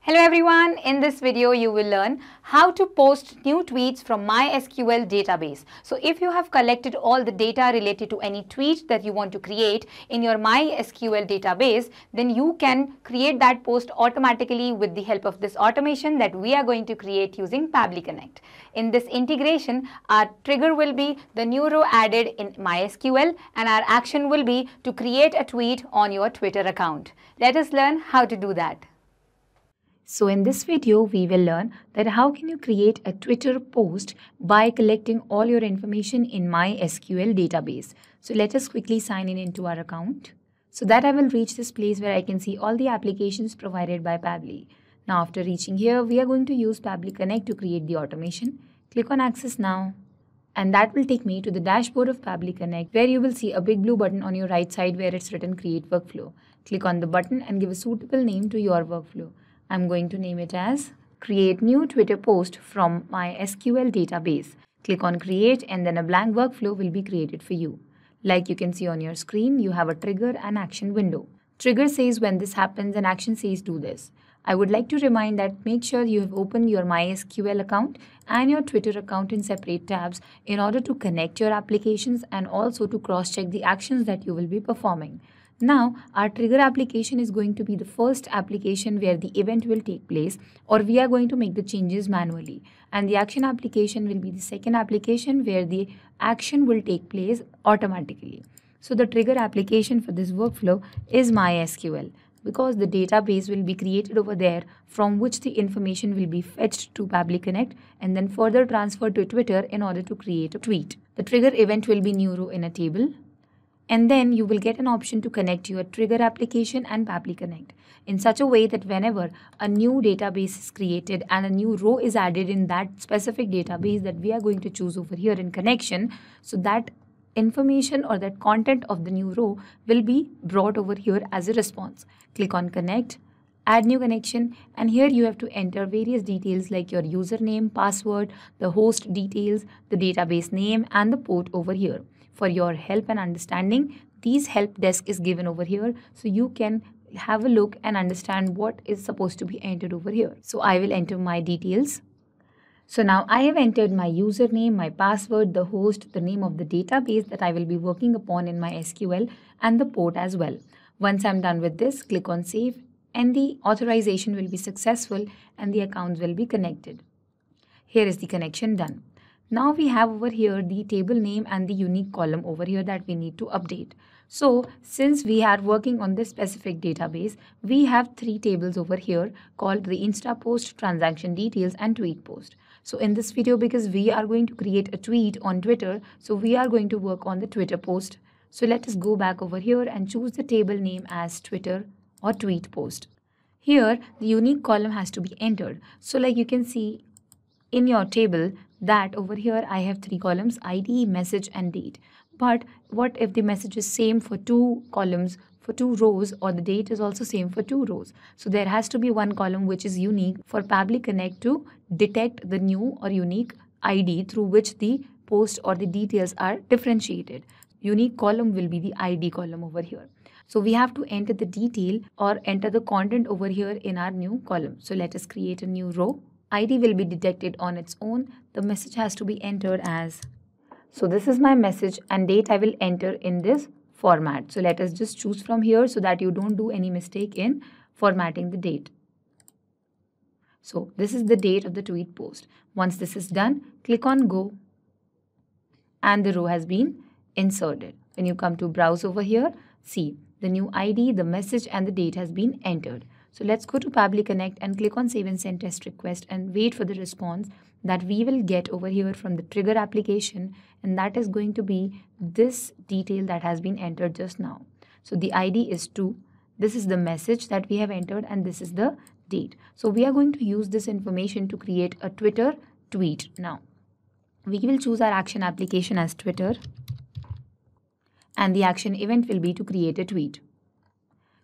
Hello everyone, in this video you will learn how to post new tweets from MySQL database. So if you have collected all the data related to any tweet that you want to create in your MySQL database, then you can create that post automatically with the help of this automation that we are going to create using Pabbly Connect. In this integration, our trigger will be the new row added in MySQL and our action will be to create a tweet on your Twitter account. Let us learn how to do that. So in this video, we will learn that how can you create a Twitter post by collecting all your information in MySQL database. So let us quickly sign in into our account. So that I will reach this place where I can see all the applications provided by Pabbly. Now after reaching here, we are going to use Pabbly Connect to create the automation. Click on Access Now. And that will take me to the dashboard of Pabbly Connect where you will see a big blue button on your right side where it's written Create Workflow. Click on the button and give a suitable name to your workflow. I'm going to name it as Create New Twitter Post from MySQL database. Click on Create and then a blank workflow will be created for you. Like you can see on your screen, you have a trigger and action window. Trigger says when this happens and action says do this. I would like to remind that make sure you have opened your MySQL account and your Twitter account in separate tabs in order to connect your applications and also to cross-check the actions that you will be performing. Now, our trigger application is going to be the first application where the event will take place, or we are going to make the changes manually. And the action application will be the second application where the action will take place automatically. So the trigger application for this workflow is MySQL because the database will be created over there from which the information will be fetched to Pabbly Connect and then further transferred to Twitter in order to create a tweet. The trigger event will be new row in a table. And then you will get an option to connect your trigger application and Pabbly Connect in such a way that whenever a new database is created and a new row is added in that specific database that we are going to choose over here in connection, so that information or that content of the new row will be brought over here as a response. Click on Connect, add new connection, and here you have to enter various details like your username, password, the host details, the database name, and the port over here. For your help and understanding, these help desk is given over here so you can have a look and understand what is supposed to be entered over here. So I will enter my details. So now I have entered my username, my password, the host, the name of the database that I will be working upon in MySQL and the port as well. Once I'm done with this, click on Save and the authorization will be successful and the accounts will be connected. Here is the connection done. Now we have over here the table name and the unique column over here that we need to update. So since we are working on this specific database, we have three tables over here called the Insta Post, Transaction Details and Tweet Post. So in this video, because we are going to create a tweet on Twitter, so we are going to work on the Twitter post. So let us go back over here and choose the table name as Twitter or Tweet Post. Here the unique column has to be entered. So like you can see in your table that over here I have three columns, ID, message and date. But what if the message is same for two columns, for two rows, or the date is also same for two rows? So there has to be one column which is unique for Pabbly Connect to detect the new or unique ID through which the post or the details are differentiated. Unique column will be the ID column over here. So we have to enter the detail or enter the content over here in our new column. So let us create a new row. ID will be detected on its own. The message has to be entered as. So this is my message and date I will enter in this format. So let us just choose from here so that you don't do any mistake in formatting the date. So this is the date of the tweet post. Once this is done, click on Go and the row has been inserted. When you come to browse over here, see the new ID, the message and the date has been entered. So let's go to Pabbly Connect and click on Save and Send Test Request and wait for the response that we will get over here from the trigger application, and that is going to be this detail that has been entered just now. So the ID is 2, this is the message that we have entered and this is the date. So we are going to use this information to create a Twitter tweet now. We will choose our action application as Twitter and the action event will be to create a tweet.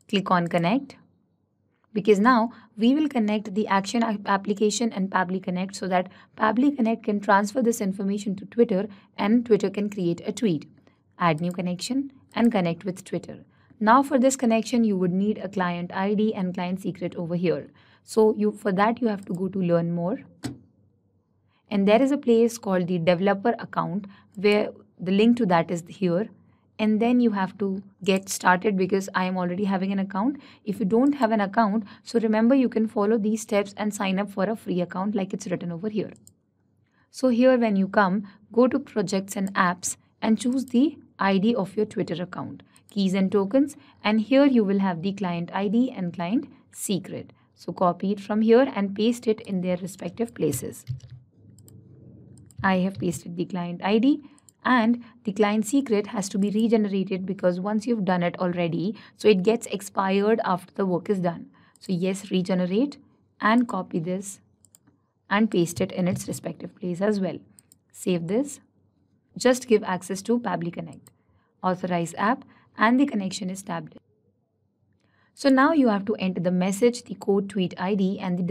Click on Connect. Because now we will connect the action application and Pabbly Connect so that Pabbly Connect can transfer this information to Twitter and Twitter can create a tweet. Add new connection and connect with Twitter. Now for this connection, you would need a client ID and client secret over here. So for that you have to go to learn more. And there is a place called the developer account where the link to that is here. And then you have to get started because I am already having an account. If you don't have an account, so remember you can follow these steps and sign up for a free account like it's written over here. So here when you come, go to projects and apps and choose the ID of your Twitter account, keys and tokens, and here you will have the client ID and client secret. So copy it from here and paste it in their respective places. I have pasted the client ID and the client secret has to be regenerated because once you've done it already, so it gets expired after the work is done. So yes, regenerate and copy this and paste it in its respective place as well. Save this. Just give access to Pabbly Connect. Authorize app and the connection is tabbed. So now you have to enter the message, the code tweet ID and the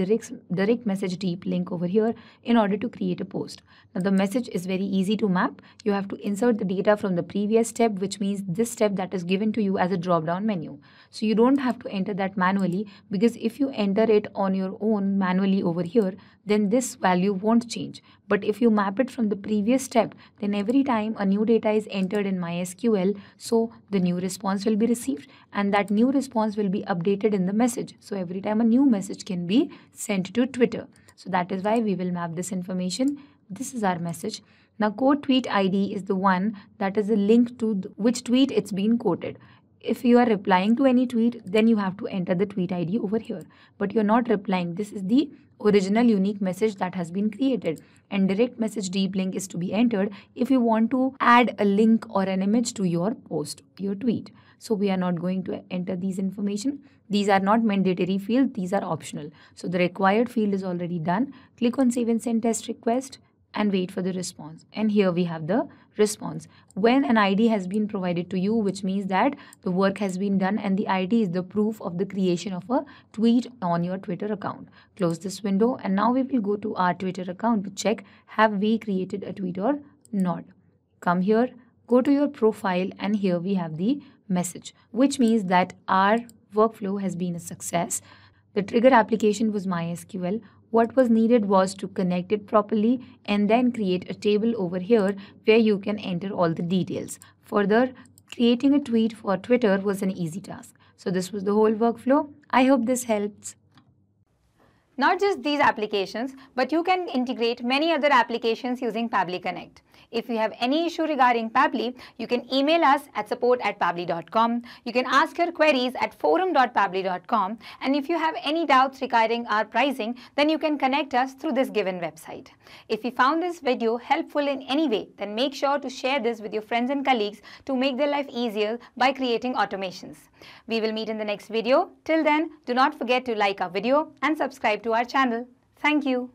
direct message deep link over here in order to create a post. Now the message is very easy to map. You have to insert the data from the previous step, which means this step that is given to you as a drop down menu. So you don't have to enter that manually because if you enter it on your own manually over here, then this value won't change. But if you map it from the previous step, then every time a new data is entered in MySQL, so the new response will be received and that new response will be updated in the message. So every time a new message can be sent to Twitter. So that is why we will map this information. This is our message. Now quote tweet ID is the one that is a link to which tweet it's been quoted. If you are replying to any tweet, then you have to enter the tweet ID over here. But you're not replying. This is the original unique message that has been created. And direct message deep link is to be entered if you want to add a link or an image to your post, your tweet. So we are not going to enter these information. These are not mandatory fields. These are optional. So the required field is already done. Click on save and send test request and wait for the response. And here we have the response. When an ID has been provided to you, which means that the work has been done and the ID is the proof of the creation of a tweet on your Twitter account. Close this window and now we will go to our Twitter account to check have we created a tweet or not. Come here, go to your profile and here we have the message, which means that our workflow has been a success. The trigger application was MySQL. What was needed was to connect it properly and then create a table over here where you can enter all the details. Further, creating a tweet for Twitter was an easy task. So this was the whole workflow. I hope this helps. Not just these applications, but you can integrate many other applications using Pabbly Connect. If you have any issue regarding Pabbly, you can email us at support@pabbly.com. You can ask your queries at forum.pabbly.com. And if you have any doubts regarding our pricing, then you can connect us through this given website. If you found this video helpful in any way, then make sure to share this with your friends and colleagues to make their life easier by creating automations. We will meet in the next video. Till then, do not forget to like our video and subscribe to our channel. Thank you.